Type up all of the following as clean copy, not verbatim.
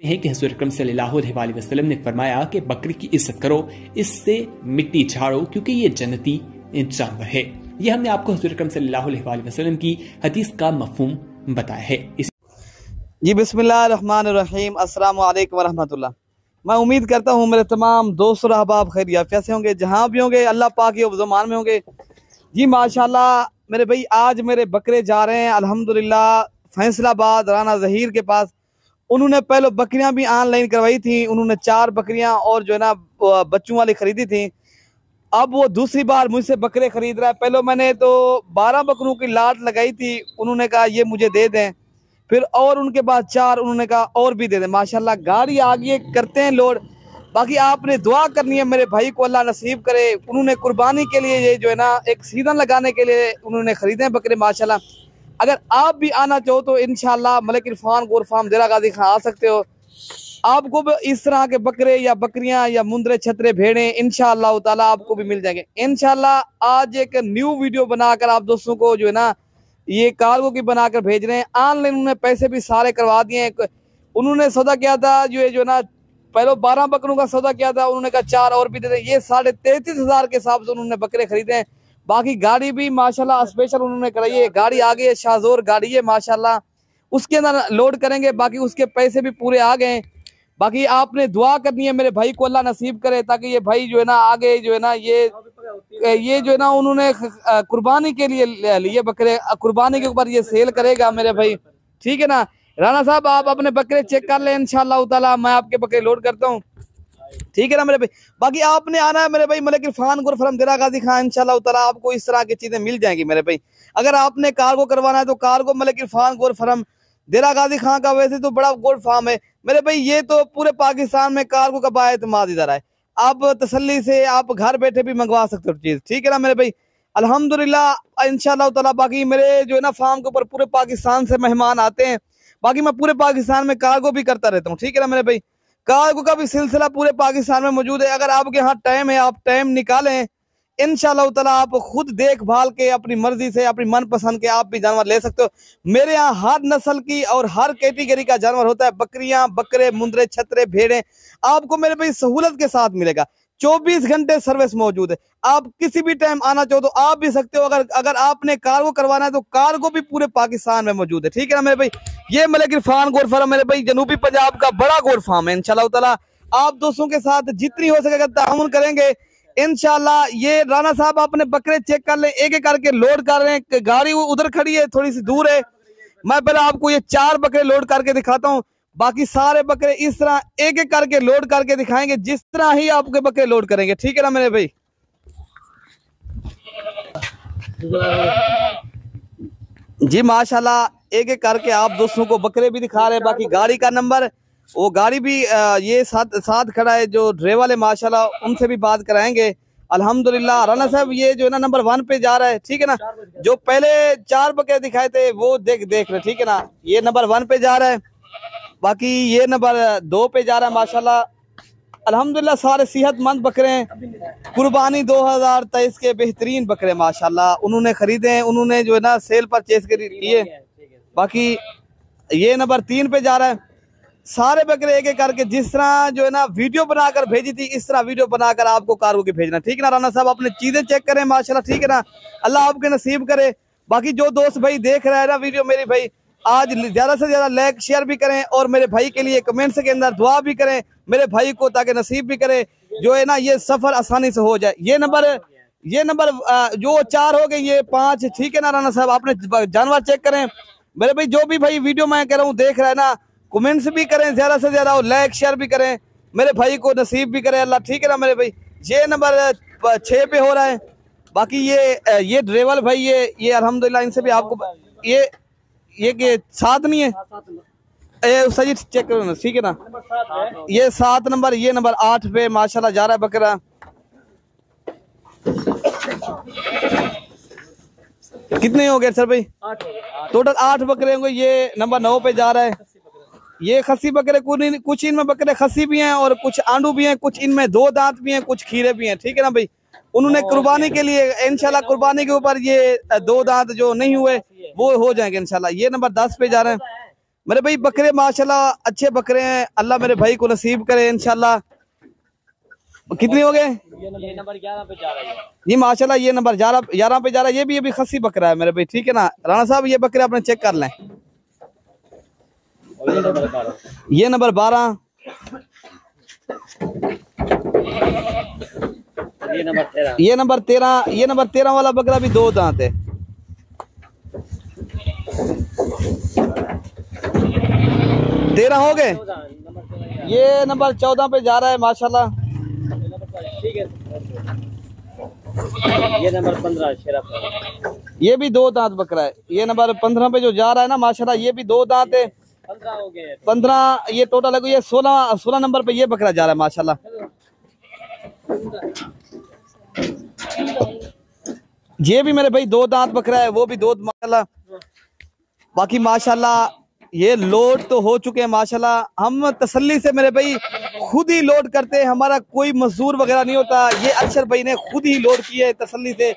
हैं कि हुज़ूर अकरम सल्लल्लाहु अलैहि वसल्लम ने फरमाया कि बकरी की इज्जत करो, इससे मिट्टी झाड़ो, क्योंकि ये जन्नती जानवर है। ये हमने आपको हुज़ूर अकरम सल्लल्लाहु अलैहि वसल्लम की हदीस का मफ़हूम बताया है। जी बिस्मिल्लाहिर्रहमानिर्रहीम, अस्सलामु अलैकुम वरहमतुल्लाह। मैं उम्मीद करता हूँ मेरे तमाम दोस्त और अहबाब खैरियत से होंगे, जहाँ भी होंगे अल्लाह पाक के ज़मान में होंगे। जी माशाल्लाह मेरे भाई, आज मेरे बकरे जा रहे हैं अल्हम्दुलिल्लाह फैसलाबाद राना ज़हीर के पास। उन्होंने पहले बकरियां भी ऑनलाइन करवाई थी, उन्होंने 4 बकरियां और जो है ना बच्चों वाली खरीदी थी। अब वो दूसरी बार मुझसे बकरे खरीद रहा है। पहले मैंने तो 12 बकरों की लाट लगाई थी, उन्होंने कहा ये मुझे दे दें। फिर और उनके बाद 4 उन्होंने कहा और भी दे दें। माशाल्लाह गाड़ी आगे करते हैं लोड। बाकी आपने दुआ करनी है मेरे भाई को अल्लाह नसीब करे। उन्होंने कुर्बानी के लिए ये जो है ना एक सीजन लगाने के लिए उन्होंने खरीदे बकरे माशाल्लाह। अगर आप भी आना चाहो तो इंशाल्लाह मलिक इरफान गोट फार्म देरा गाजी खां आ सकते हो। आपको भी इस तरह के बकरे या बकरियां या मुंदरे छतरे भेड़े इंशाल्लाह ताला आपको भी मिल जाएंगे। इंशाल्लाह आज एक न्यू वीडियो बनाकर आप दोस्तों को जो है ना ये कार्गो की बनाकर भेज रहे हैं। ऑनलाइन उन्होंने पैसे भी सारे करवा दिए। उन्होंने सौदा किया था जो है ना पहले 12 बकरों का सौदा किया था, उन्होंने कहा 4 और भी दे दें। ये 33,500 के हिसाब से उन्होंने बकरे खरीदे हैं। बाकी गाड़ी भी माशाल्लाह स्पेशल उन्होंने कराई है। गाड़ी आ गई है, शाहजोर गाड़ी है माशाल्लाह, उसके अंदर लोड करेंगे। बाकी उसके पैसे भी पूरे आ गए। बाकी आपने दुआ करनी है मेरे भाई को अल्लाह नसीब करे, ताकि ये भाई जो है ना आगे जो है ना ये जो है ना उन्होंने कुर्बानी के लिए लिए बकरे, कुर्बानी के ऊपर ये सेल करेगा मेरे भाई, ठीक है ना। राना साहब आप अपने बकरे चेक कर लें, इंशाल्लाह ताला मैं आपके बकरे लोड करता हूँ, ठीक है ना मेरे भाई। बाकी आपने आना है मेरे भाई मलिक इरफान गोट फार्म देरा गाजी खां, इंशाल्लाह ताला आपको इस तरह की चीजें मिल जाएंगी मेरे भाई। अगर आपने कार्गो करवाना है तो cargo Malik Irfan goat farm Dera Ghazi खां का वैसे तो बड़ा गोट फार्म है मेरे भाई। ये तो पूरे पाकिस्तान में कार्गो का बाएतमाद इधर है। आप तसल्ली से आप घर बैठे भी मंगवा सकते हो चीज, ठीक है ना मेरे भाई। अल्हम्दुलिल्लाह इंशाल्लाह ताला बाकी मेरे जो है ना फार्म के ऊपर पूरे पाकिस्तान से मेहमान आते हैं। बाकी मैं पूरे पाकिस्तान में कार्गो भी करता रहता हूँ, ठीक है ना मेरे भाई। कार्गो का भी सिलसिला पूरे पाकिस्तान में मौजूद है। अगर आपके यहाँ टाइम है, आप टाइम निकालें, इंशाल्लाह ताला आप खुद देखभाल के अपनी मर्जी से अपनी मनपसंद के आप भी जानवर ले सकते हो। मेरे यहाँ हर नस्ल की और हर कैटेगरी का जानवर होता है। बकरियां, बकरे, मुंदरे, छतरे, भेड़े आपको मेरे भाई सहूलत के साथ मिलेगा। 24 घंटे सर्विस मौजूद है। आप किसी भी टाइम आना चाहो तो आप भी सकते हो। अगर आपने कार्गो करवाना है तो कार्गो भी पूरे पाकिस्तान में मौजूद है, ठीक है ना मेरे भाई। ये मलिक इरफान गोट फार्म मेरे भाई जनूबी पंजाब का बड़ा गोट फार्म है। इंशाल्लाह ताला आप दोस्तों के साथ जितनी हो सकेगा ताउन करेंगे इंशाल्लाह। ये राना साहब अपने बकरे चेक कर लें, एक एक करके लोड कर रहे हैं। गाड़ी उधर खड़ी है, थोड़ी सी दूर है। मैं पहले आपको ये 4 बकरे लोड करके दिखाता हूँ। बाकी सारे बकरे इस तरह एक एक करके लोड करके दिखाएंगे, जिस तरह ही आपके बकरे लोड करेंगे, ठीक है ना मेरे भाई। जी माशाल्लाह एक एक करके आप दोस्तों को बकरे भी दिखा रहे हैं। बाकी गाड़ी का नंबर, वो गाड़ी भी ये साथ खड़ा है जो ड्राइवर है माशाल्लाह, उनसे भी बात कराएंगे अल्हम्दुलिल्लाह। राना साहब ये जो है ना नंबर 1 पे जा रहा है, ठीक है ना। जो पहले 4 बकरे दिखाए थे वो देख रहे, ठीक है ना। ये नंबर 1 पे जा रहा है। बाकी ये नंबर 2 पे जा रहा है माशाल्लाह। अल्हम्दुलिल्लाह सारे सेहतमंद बकरे हैं। कुर्बानी 2023 के बेहतरीन बकरे माशाल्लाह उन्होंने खरीदे हैं, उन्होंने जो है ना सेल परचेज के लिए। बाकी ये नंबर 3 पे जा रहा है। सारे बकरे एक एक करके जिस तरह जो है ना वीडियो बनाकर भेजी थी, इस तरह वीडियो बनाकर आपको कार्गो की भेजना, ठीक है ना। राना साहब अपने चीजें चेक करें माशाल्लाह, ठीक है ना। अल्लाह आपके नसीब करे। बाकी जो दोस्त भाई देख रहे हैं ना वीडियो मेरी भाई, आज ज्यादा से ज्यादा लाइक शेयर भी करें और मेरे भाई के लिए कमेंट्स के अंदर दुआ भी करें मेरे भाई को, ताकि नसीब भी करे जो है ना ये सफर आसानी से हो जाए। ये नंबर जो 4 हो गए, ये 5, ठीक है ना। राना साहब अपने जानवर चेक करें मेरे भाई। जो भी भाई वीडियो मैं कह रहा हूँ देख रहा है ना, कमेंट्स भी करें ज्यादा से ज्यादा और लाइक शेयर भी करें, मेरे भाई को नसीब भी करे अल्लाह, ठीक है ना मेरे भाई। ये नंबर 6 पे हो रहा है। बाकी ये ड्राइवर भाई ये अल्हम्दुलिल्लाह इनसे भी आपको ये 7 नहीं है, सही चेक करो ना, ठीक है ना। ये 7 नंबर, ये नंबर 8 पे माशाल्लाह जा रहा है बकरा। कितने हो गए सर भाई? टोटल 8 बकरे होंगे। ये नंबर 9 पे जा रहा है। ये खस्सी बकरे, कुछ इनमें बकरे खस्सी भी हैं और कुछ आंडू भी हैं, कुछ इनमें 2 दांत भी हैं, कुछ खीरे भी हैं, ठीक है ना भाई। उन्होंने कुर्बानी के लिए इंशाल्लाह कुर्बानी के ऊपर ये 2 दांत जो नहीं हुए वो हो जाएंगे इंशाल्लाह। ये नंबर 10 पे जा रहे हैं। मेरे भाई बकरे माशाल्लाह अच्छे बकरे हैं, अल्लाह मेरे भाई को नसीब करे इंशाल्लाह। कितने हो गए? ये नंबर 11 पे जा रहा है जी माशाल्लाह, ये नंबर 11 पे जा रहा है। ये भी अभी खस्सी बकरा है मेरे भाई, ठीक है ना राणा साहब, ये बकरे अपने चेक कर लें। ये नंबर 12, ये नंबर 13, ये नंबर 13, ये नंबर 13 वाला बकरा भी 2 दांत है। 13 हो गए। ये नंबर 14 पे जा रहा है माशाल्लाह। ठीक है। ये नंबर 15 शेरा, ये भी 2 दांत बकरा है। ये नंबर 15 पे जो जा रहा है ना माशाल्लाह, ये भी 2 दांत है। 15 हो गए, 15 ये टोटल है। ये 16 नंबर पे ये बकरा जा रहा है माशाल्लाह। ये भी मेरे भाई 2 दांत बकरा है, वो भी 2 माशाल्लाह। बाकी माशाल्लाह ये लोड तो हो चुके हैं माशाल्लाह। हम तसल्ली से मेरे भाई खुद ही लोड करते हैं, हमारा कोई मजदूर वगैरह नहीं होता। ये अक्षर भाई ने खुद ही लोड किए तसल्ली से।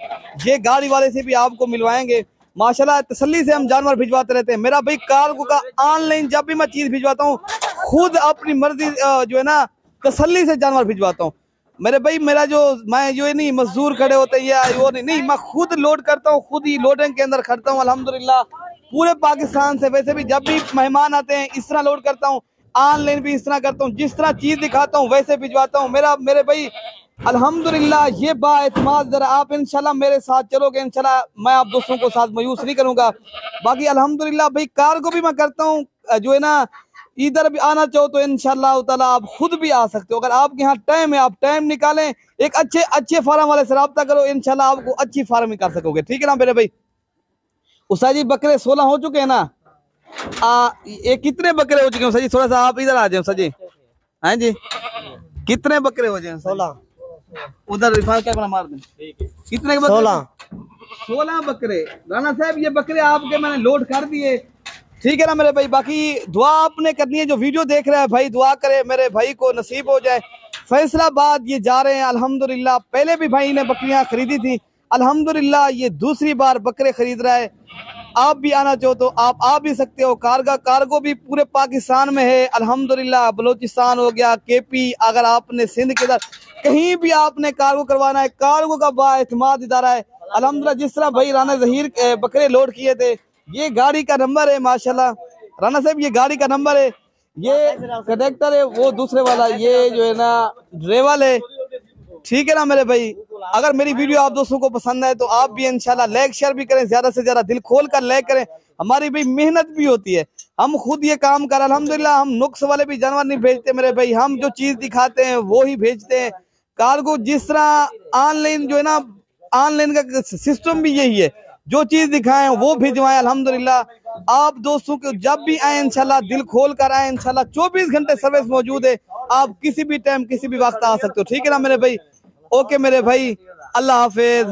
ये गाड़ी वाले से भी आपको मिलवाएंगे माशाल्लाह। तसल्ली से हम जानवर भिजवाते रहते हैं। मेरा भाई कार्गो का ऑनलाइन जब भी मैं चीज भिजवाता हूँ, खुद अपनी मर्जी जो है ना तसल्ली से जानवर भिजवाता हूँ मेरे भाई। मेरा जो मैं जो है नहीं मजदूर खड़े होते हैं या वो नहीं, मैं खुद लोड करता हूँ, खुद ही लोडिंग के अंदर खड़ता हूँ अल्हम्दुलिल्लाह। पूरे पाकिस्तान से वैसे भी जब भी मेहमान आते हैं इस तरह लोड करता हूँ, ऑनलाइन भी इस तरह करता हूँ, जिस तरह चीज दिखाता हूँ वैसे भिजवाता हूँ। मेरे भाई अल्हम्दुलिल्लाह ये बाएतमाद। जरा आप इंशाल्लाह मेरे साथ चलोगे, इंशाल्लाह मैं आप दोस्तों को साथ मायूस नहीं करूंगा। बाकी अल्हम्दुलिल्लाह भाई कार्गो भी मैं करता हूँ, जो है ना इधर भी आना चाहो तो इंशाल्लाह ताला आप खुद भी आ सकते हो। अगर आपके यहाँ टाइम है, आप टाइम निकालें, एक अच्छे फार्म वाले से रब्ता करो, इंशाल्लाह आपको अच्छी फार्म ही कर सकोगे, ठीक है ना मेरे भाई। उषा जी बकरे 16 हो चुके हैं ना? ये कितने बकरे हो चुके हैं उषा जी? थोड़ा सा आप इधर आ जाए उषा जी। हाँ जी, कितने बकरे हो जाए? 16। उधर रिफान कैमरा मार दें। कितने बकरे? 16 बकरे। राणा साहब ये बकरे आपके मैंने लोड कर दिए, ठीक है ना मेरे भाई। बाकी दुआ आपने करनी है, जो वीडियो देख रहे हैं भाई दुआ करे मेरे भाई को नसीब हो जाए। फैसलाबाद ये जा रहे हैं अल्हम्दुलिल्लाह। पहले भी भाई ने बकरियां खरीदी थी, अल्हम्दुलिल्लाह ये दूसरी बार बकरे खरीद रहा है। आप भी आना चाहो तो आप आ भी सकते हो। कार्गो भी पूरे पाकिस्तान में है अल्हम्दुलिल्लाह। बलोचिस्तान हो गया, केपी, अगर आपने सिंध के अंदर कहीं भी आपने कार्गो करवाना है, कार्गो का बाएतमाद इदारा है अल्हम्दुलिल्लाह। जिस तरह भाई राना जहीर बकरे लोड किए थे, ये गाड़ी का नंबर है माशाल्लाह। राना साहब ये गाड़ी का नंबर है, ये कंडक्टर है, वो दूसरे वाला ये जो है ना ड्राइवर है, ठीक है ना मेरे भाई। अगर मेरी वीडियो आप दोस्तों को पसंद है तो आप भी इंशाल्लाह लाइक शेयर भी करें, ज्यादा से ज्यादा दिल खोल कर लाइक करें। हमारी भी मेहनत भी होती है, हम खुद ये काम कर अल्हम्दुलिल्लाह। हम नुक्स वाले भी जानवर नहीं भेजते मेरे भाई, हम जो चीज दिखाते हैं वो ही भेजते हैं। कार्गो जिस तरह ऑनलाइन जो है ना, ऑनलाइन का सिस्टम भी यही है, जो चीज दिखाएं वो भिजवाएं अल्हम्दुलिल्लाह। आप दोस्तों को जब भी आए इंशाल्लाह दिल खोल कर आए, इंशाल्लाह 24 घंटे सर्विस मौजूद है। आप किसी भी टाइम किसी भी वक्त आ सकते हो, ठीक है ना मेरे भाई। ओके मेरे भाई, अल्लाह हाफिज।